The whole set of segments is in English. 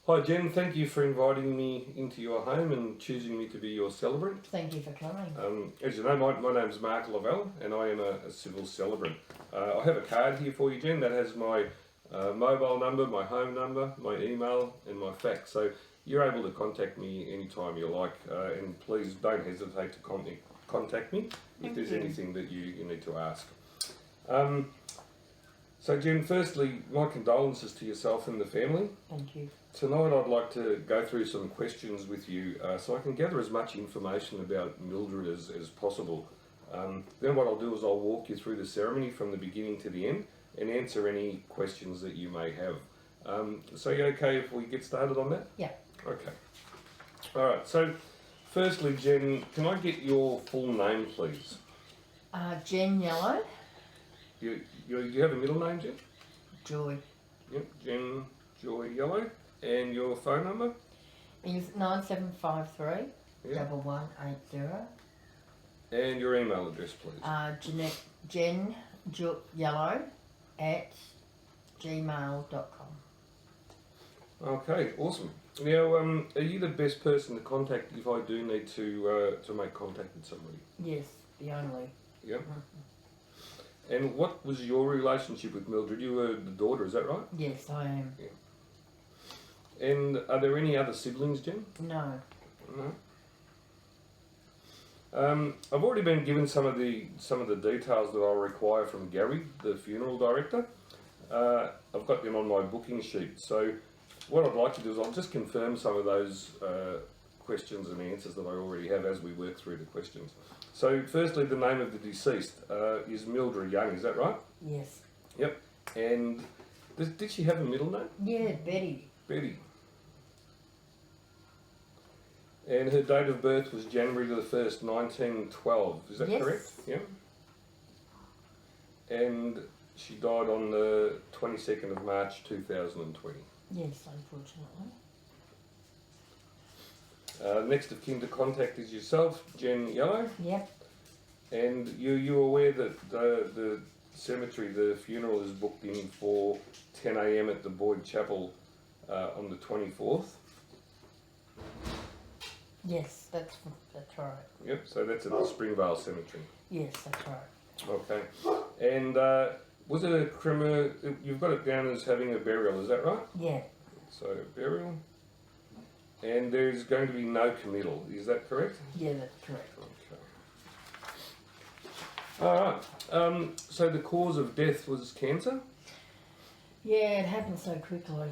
Hi Jen, thank you for inviting me into your home and choosing me to be your celebrant. Thank you for coming. As you know, my name's Mark Lavelle and I am a civil celebrant. I have a card here for you, Jen, that has my mobile number, my home number, my email and my fax. So you're able to contact me anytime you like, and please don't hesitate to contact me if there's anything that you need to ask. So Jen, firstly, my condolences to yourself and the family. Thank you. Tonight I'd like to go through some questions with you so I can gather as much information about Mildred as possible. Then what I'll do is I'll walk you through the ceremony from the beginning to the end and answer any questions that you may have. So you okay if we get started on that? Yeah. Okay. Alright, so firstly Jen, can I get your full name please? Jen Yellow. You have a middle name, Jen? Joy. Yep, Jen Joy Yellow. And your phone number? Is 9753 1180. And your email address, please. Yellow at gmail.com. Okay, awesome. Now, are you the best person to contact if I do need to make contact with somebody? Yes, the only. Yep. And what was your relationship with Mildred? You were the daughter, is that right? Yes, I am. Yeah. And are there any other siblings, Jen? No. No. I've already been given some of the details that I'll require from Gary, the funeral director. I've got them on my booking sheet. So what I'd like to do is I'll just confirm some of those questions and answers that I already have as we work through the questions. So firstly, the name of the deceased is Mildred Young, is that right? Yes. Yep. And did she have a middle name? Yeah, Betty. Betty. And her date of birth was January the 1st, 1912. Is that correct? Yeah. And she died on the 22nd of March 2020. Yes, unfortunately. Next of kin to contact is yourself, Jen Yellow. Yep. And you're aware that the cemetery, the funeral is booked in for 10 a.m. at the Boyd Chapel on the 24th. Yes, that's right. Yep, so that's at the Springvale Cemetery. Yes, that's right. Okay. And was it a you've got it down as having a burial, is that right? Yeah. So, burial. And there's going to be no committal, is that correct? Yeah, that's correct. Okay. Alright. So the cause of death was cancer? Yeah, it happened so quickly.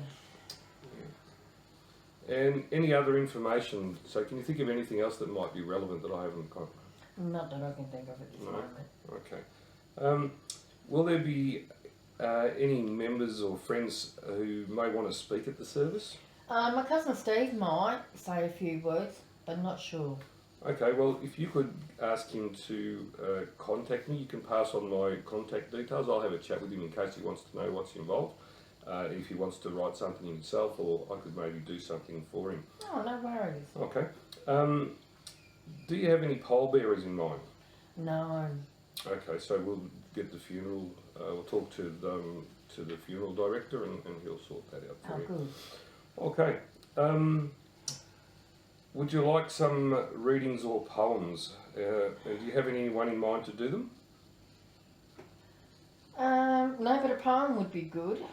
And any other information? So can you think of anything else that might be relevant that I haven't got? Not that I can think of at this moment. Okay. Will there be any members or friends who may want to speak at the service? My cousin Steve might say a few words, but I'm not sure. Okay, well, if you could ask him to contact me, you can pass on my contact details. I'll have a chat with him in case he wants to know what's involved. If he wants to write something himself, or I could maybe do something for him. Oh, no worries. Okay. Do you have any pallbearers in mind? No. Okay, so we'll get the funeral. We'll talk to the funeral director, and he'll sort that out for you. Good. Okay. Would you like some readings or poems? Do you have anyone in mind to do them? No, but a poem would be good.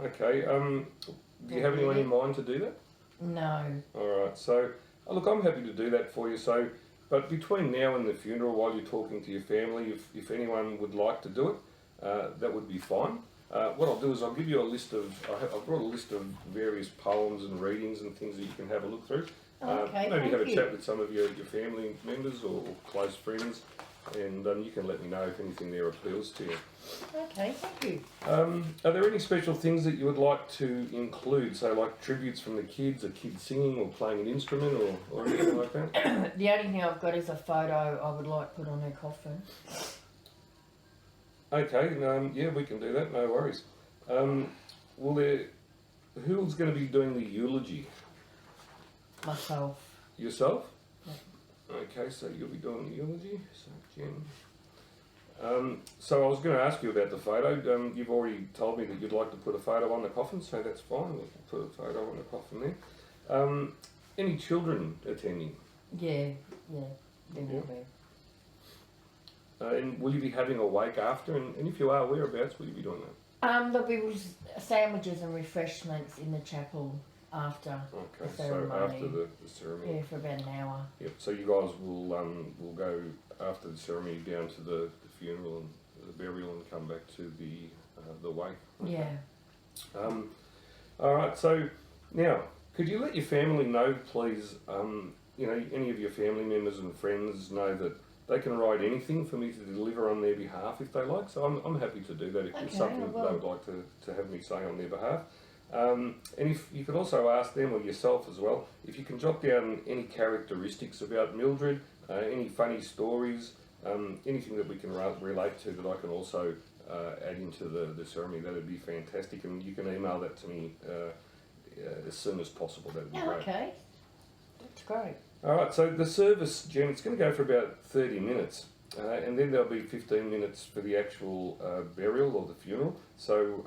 Okay. Do you have anyone in mind to do that? No. Alright, so look, I'm happy to do that for you. So, but between now and the funeral, while you're talking to your family, if anyone would like to do it, that would be fine. What I'll do is I'll give you a list of, I've brought a list of various poems and readings and things that you can have a look through. Okay, maybe have a chat with some of your family members or close friends, and you can let me know if anything there appeals to you. Okay, thank you. Are there any special things that you would like to include, say like tributes from the kids, a kid singing or playing an instrument or anything like that? The only thing I've got is a photo I would like put on her coffin. Okay, yeah, we can do that, no worries. Who's going to be doing the eulogy? Myself. Yourself? Yeah. Okay, so you'll be doing the eulogy. So, Jen. So I was going to ask you about the photo. You've already told me that you'd like to put a photo on the coffin, so that's fine. We'll put a photo on the coffin there. Any children attending? Yeah, there will be. And will you be having a wake after? And if you are, whereabouts will you be doing that? There'll be sandwiches and refreshments in the chapel after the Okay, so ceremony. after the ceremony. Yeah, for about an hour. Yep. So you guys will go after the ceremony down to the funeral and the burial and come back to the wake. Okay. Yeah. All right. So now, could you let your family know, please? Any of your family members and friends know that they can write anything for me to deliver on their behalf if they like. So I'm happy to do that if it's something that they would like to have me say on their behalf. And if you could also ask them or yourself as well, if you can jot down any characteristics about Mildred, any funny stories, anything that we can relate to that I can also add into the ceremony, that would be fantastic. And you can email that to me as soon as possible. That would be great. Okay, that's great. All right, so the service, Jen, it's going to go for about 30 minutes. And then there'll be 15 minutes for the actual burial or the funeral. So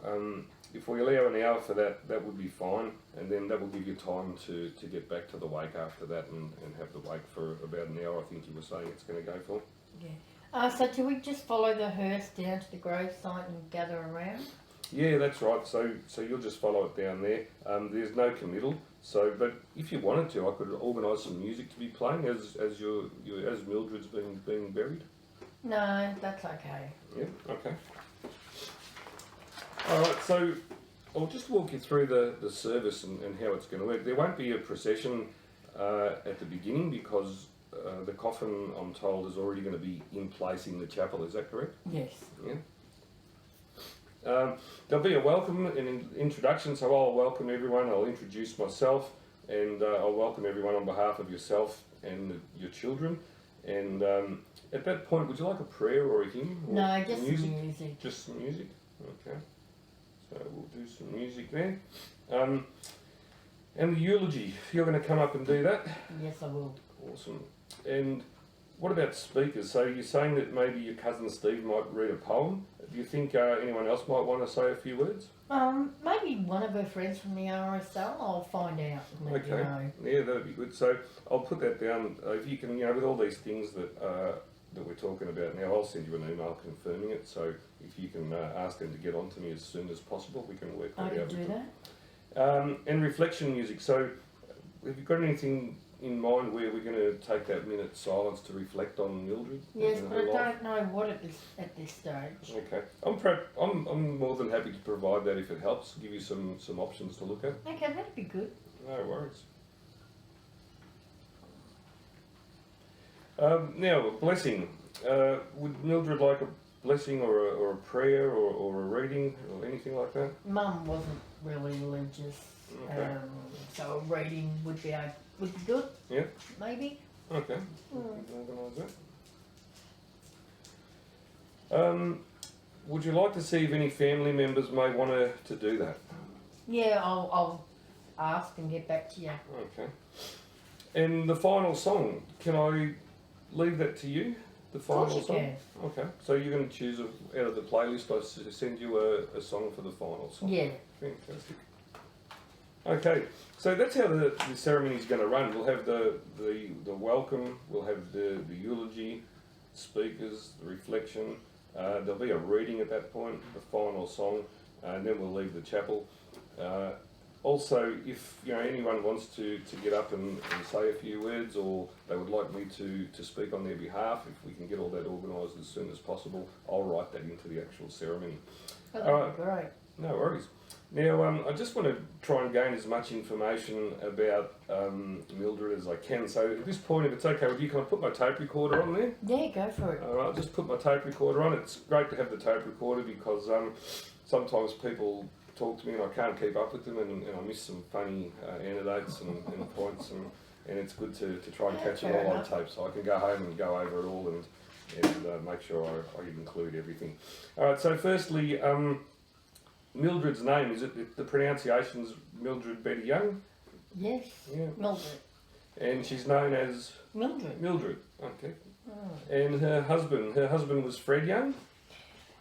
if we allow an hour for that, that would be fine. And then that will give you time to get back to the wake after that and have the wake for about an hour, I think you were saying it's going to go for. Yeah. So do we just follow the hearse down to the gravesite and gather around? Yeah, that's right. So you'll just follow it down there. There's no committal. So, but if you wanted to, I could organise some music to be playing as Mildred's being buried. No, that's okay. Yeah. Okay. All right. So I'll just walk you through the service and how it's going to work. There won't be a procession at the beginning because the coffin, I'm told, is already going to be in place in the chapel. Is that correct? Yes. Yeah. There'll be a welcome and an introduction, so I'll welcome everyone, I'll introduce myself, and I'll welcome everyone on behalf of yourself and your children. And at that point, would you like a prayer or a hymn? Or No, just music. Just some music? Okay. So we'll do some music there. And the eulogy, you're going to come up and do that? Yes, I will. Awesome. And what about speakers? So you're saying that maybe your cousin Steve might read a poem. Do you think anyone else might want to say a few words? Maybe one of her friends from the RSL. I'll find out and let you know. Yeah, that'd be good. So I'll put that down. If you can, with all these things that we're talking about now, I'll send you an email confirming it. So if you can ask them to get on to me as soon as possible, we can work that out. I can do that. And reflection music. So have you got anything in mind where we're going to take that minute silence to reflect on Mildred? Yes, but I don't know what it is at this stage. Okay, I'm more than happy to provide that if it helps. Give you some options to look at. Okay, that'd be good. No worries. Now, a blessing. Would Mildred like a blessing or a prayer or a reading or anything like that? Mum wasn't really religious, Okay. so a reading would be good. Yeah. Maybe. Okay. Organise that. Would you like to see if any family members may want to do that? Yeah, I'll ask and get back to you. Okay. And the final song, can I leave that to you? The final Of course you song? can. Okay. So you're going to choose out of the playlist, I send you a song for the final song? Yeah. Fantastic. Okay, so that's how the ceremony is going to run. We'll have the welcome, we'll have the eulogy, speakers, the reflection. There'll be a reading at that point, the final song, and then we'll leave the chapel. Also, if anyone wants to get up and say a few words, or they would like me to speak on their behalf, if we can get all that organised as soon as possible, I'll write that into the actual ceremony. That'd be great. No worries. Now, I just want to try and gain as much information about Mildred as I can. So at this point, if it's okay with you, can I put my tape recorder on there? Yeah, go for it. All right, I'll just put my tape recorder on. It's great to have the tape recorder because sometimes people talk to me and I can't keep up with them and I miss some funny anecdotes and points and it's good to try and catch it all on tape so I can go home and go over it all and make sure I include everything. All right, so firstly, Mildred's name, is it the pronunciation's Mildred Betty Young? Yes. Yeah. Mildred. And she's known as? Mildred. Mildred. Okay, And her husband was Fred Young?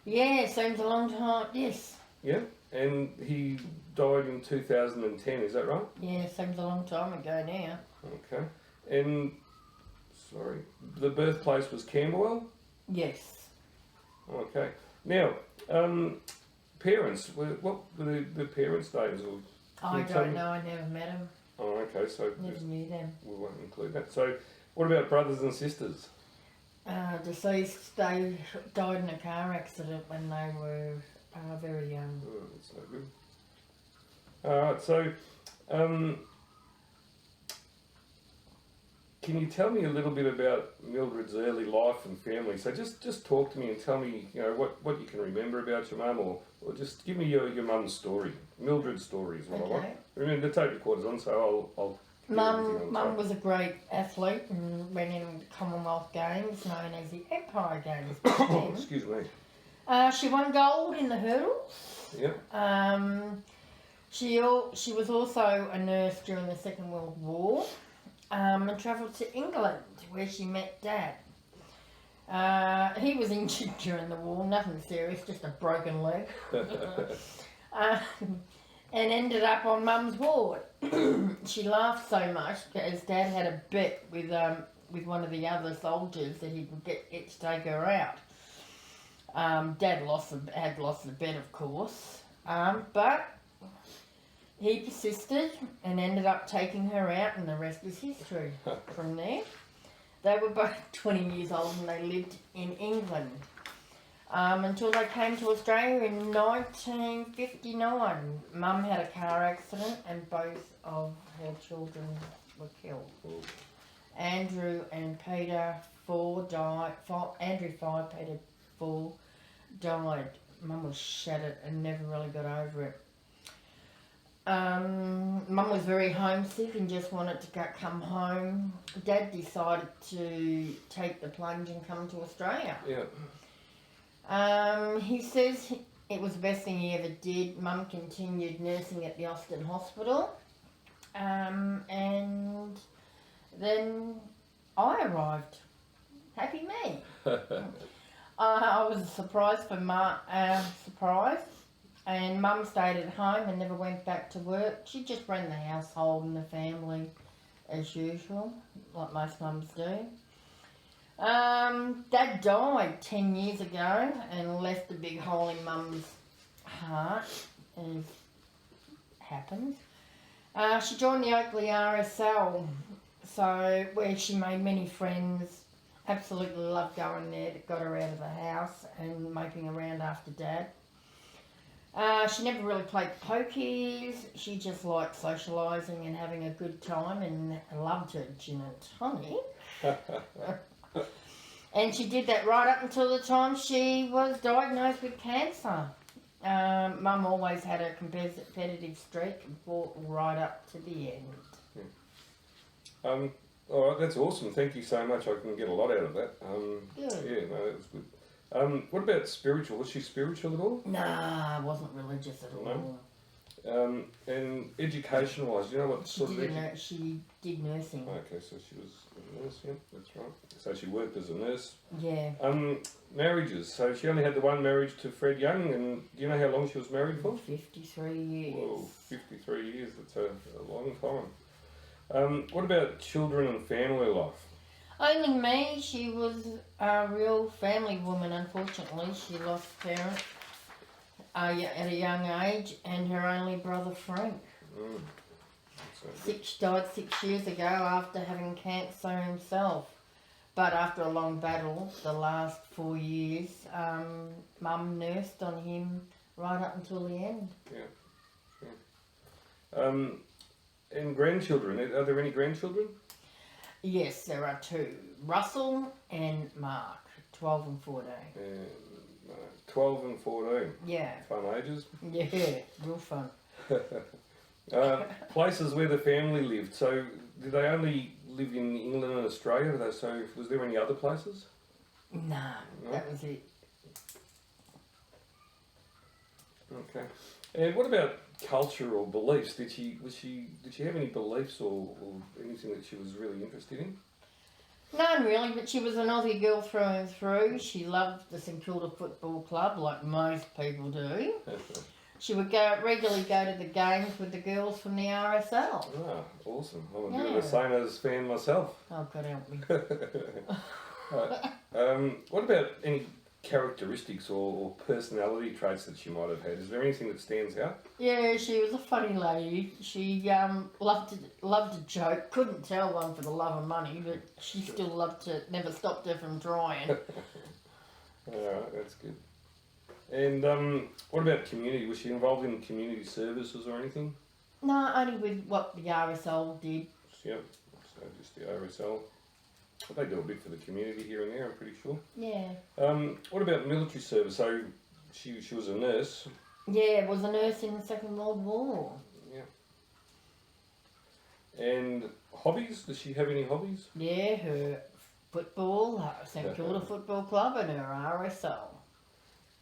Yeah, seems a long time. Yes. Yeah. And he died in 2010, is that right? Yeah, seems a long time ago now. Okay. And, sorry, the birthplace was Camberwell? Yes. Okay. Now, parents, what were the parents' names? Or I don't know, I never met them. Oh, okay, so Never knew them. we won't include that. So, what about brothers and sisters? Deceased, they died in a car accident when they were very young. Oh, that's no good. Alright, so, can you tell me a little bit about Mildred's early life and family? So just talk to me and tell me, what you can remember about your mum, or just give me your mum's story. Mildred's story is what I want. Remember, the tape recorder's on, so I'll Mum was a great athlete and went in Commonwealth Games, known as the Empire Games. Excuse me. She won gold in the hurdles. Yeah. She was also a nurse during the Second World War. And travelled to England where she met Dad. He was injured during the war, nothing serious, just a broken leg. And ended up on Mum's ward. She laughed so much as Dad had a bet with one of the other soldiers that he would get to take her out. Dad had lost the bet, of course, but he persisted and ended up taking her out, and the rest is history from there. They were both 20 years old and they lived in England until they came to Australia in 1959. Mum had a car accident and both of her children were killed. Andrew and Peter, 4 died. Andrew 5, Peter 4 died. Mum was shattered and never really got over it. Mum was very homesick and just wanted to come home. Dad decided to take the plunge and come to Australia. Yeah. He says it was the best thing he ever did. Mum continued nursing at the Austin Hospital. And then I arrived. Happy me. I was surprised for surprise. And Mum stayed at home and never went back to work. She just ran the household and the family as usual, like most mums do. Dad died 10 years ago and left a big hole in Mum's heart, as happens. She joined the Oakley RSL, so where she made many friends. Absolutely loved going there. That got her out of the house and moping around after Dad. She never really played pokies. She just liked socialising and having a good time and loved her gin and tonic. And she did that right up until the time she was diagnosed with cancer. Mum always had a competitive streak and fought right up to the end. Yeah. All right, that's awesome. Thank you so much. I can get a lot out of that. Good. Yeah, no, that was good. What about spiritual? Was she spiritual at all? Nah, wasn't religious at all. No. And education-wise, do you know what sort of... She did nursing. Okay, so she was a nurse, yeah, that's right. So she worked as a nurse. Yeah. Marriages. So she only had the one marriage to Fred Young, and do you know how long she was married for? 53 years. Whoa, 53 years. That's a long time. What about children and family life? Only me. She was a real family woman, unfortunately. She lost parents at a young age, and her only brother Frank. Died 6 years ago after having cancer himself. But after a long battle, the last 4 years, Mum nursed on him right up until the end. Yeah. And grandchildren, are there any grandchildren? Yes, there are 2. Russell and Mark, 12 and 14. And 12 and 14. Yeah. Fun ages. Yeah, real fun. Places where the family lived. So, did they only live in England and Australia? So, was there any other places? No, that was it. Okay. And what about culture or beliefs? Did she have any beliefs or anything that she was really interested in? None really, but she was an Aussie girl through and through. She loved the St Kilda Football Club, like most people do. She would regularly go to the games with the girls from the RSL. Ah, awesome. I'm a bit of a Saints fan myself. Oh, God help me. What about any characteristics or personality traits that she might have had? Is there anything that stands out? Yeah, she was a funny lady. She loved to joke. Couldn't tell one for the love of money, but she still loved to. Never stopped her from trying. Alright, that's good. And what about community? Was she involved in community services or anything? No, only with what the RSL did. Yep, so just the RSL. They do a bit for the community here and there, I'm pretty sure. Yeah. What about military service? So she was a nurse. Yeah, was a nurse in the Second World War. Yeah. And hobbies? Does she have any hobbies? Yeah, her football, her St Kilda Football Club, and her RSL.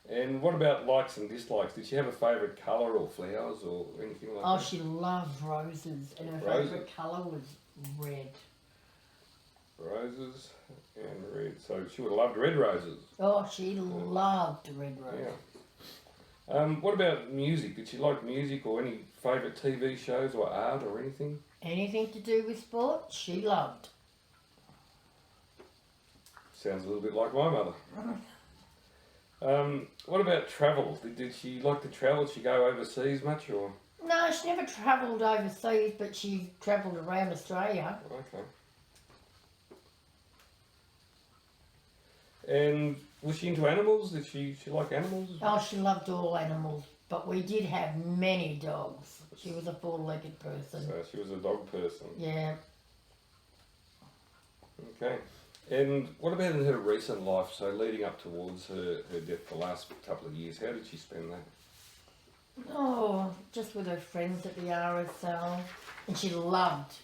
And what about likes and dislikes? Did she have a favourite colour or flowers or anything like that? Oh, she loved roses, and her favourite colour was red. Roses and red. So she would have loved red roses. Oh, she loved red roses. Yeah. What about music? Did she like music or any favourite TV shows or art or anything? Anything to do with sport, she loved. Sounds a little bit like my mother. What about travel? Did she like to travel? Did she go overseas much or? No, she never travelled overseas, but she travelled around Australia. Okay. And was she into animals? Did she like animals? Oh, she loved all animals, but we did have many dogs. She was a four-legged person. So she was a dog person. Yeah. Okay. And what about in her recent life, so leading up towards her death the last couple of years, how did she spend that? Oh, just with her friends at the RSL. And she loved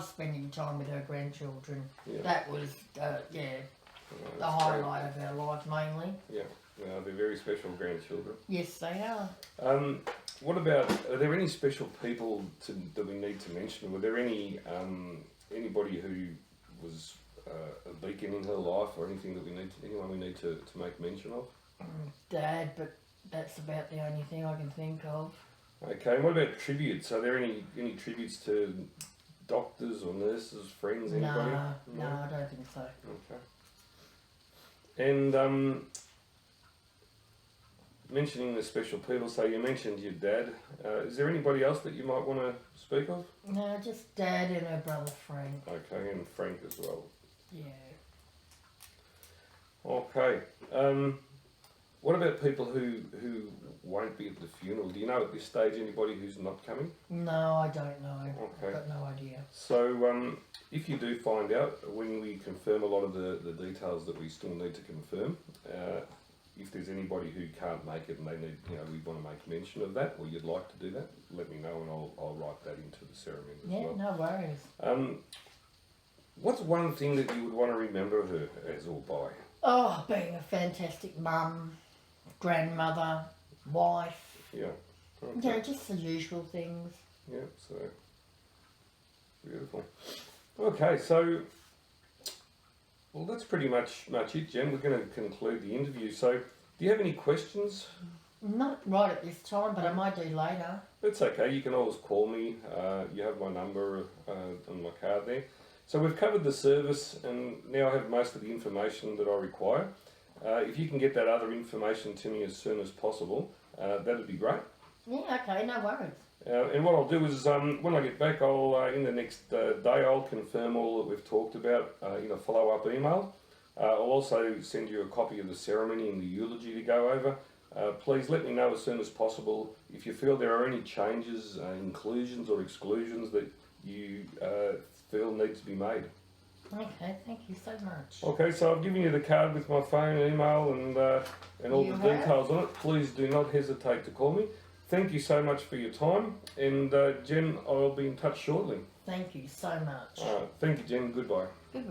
spending time with her grandchildren. Yeah. That was, the highlight of her life mainly. Yeah, they're very special grandchildren. Yes, they are. What about, are there any special people that we need to mention? Were there any anybody who was a beacon in her life or anything that anyone we need to make mention of? Dad, but that's about the only thing I can think of. Okay, and what about tributes? Are there any tributes to doctors or nurses, friends, anybody? No, I don't think so. Okay. And mentioning the special people, so you mentioned your dad. Is there anybody else that you might want to speak of? No, just Dad and her brother Frank. Okay, and Frank as well. Yeah. Okay. What about people who won't be at the funeral? Do you know at this stage anybody who's not coming? No, I don't know. Okay. I've got no idea. So if you do find out, when we confirm a lot of the details that we still need to confirm, if there's anybody who can't make it and they need, we want to make mention of that, or you'd like to do that, let me know and I'll write that into the ceremony as well. Yeah, no worries. What's one thing that you would want to remember her as or by? Oh, being a fantastic mum, grandmother, wife. Yeah. Okay. Just the usual things. Yeah, so beautiful. Okay, so well, that's pretty much it, Jen. We're going to conclude the interview. So, do you have any questions? Not right at this time, but I might do later. That's okay. You can always call me. You have my number on my card there. So we've covered the service, and now I have most of the information that I require. If you can get that other information to me as soon as possible, that'd be great. Yeah, okay, no worries. And what I'll do is, when I get back, I'll in the next day, I'll confirm all that we've talked about in a follow-up email. I'll also send you a copy of the ceremony and the eulogy to go over. Please let me know as soon as possible if you feel there are any changes, inclusions or exclusions that you feel need to be made. Okay, thank you so much. Okay, so I've given you the card with my phone, email and all the details on it. Please do not hesitate to call me. Thank you so much for your time, and Jen, I'll be in touch shortly. Thank you so much. Thank you, Jen. Goodbye.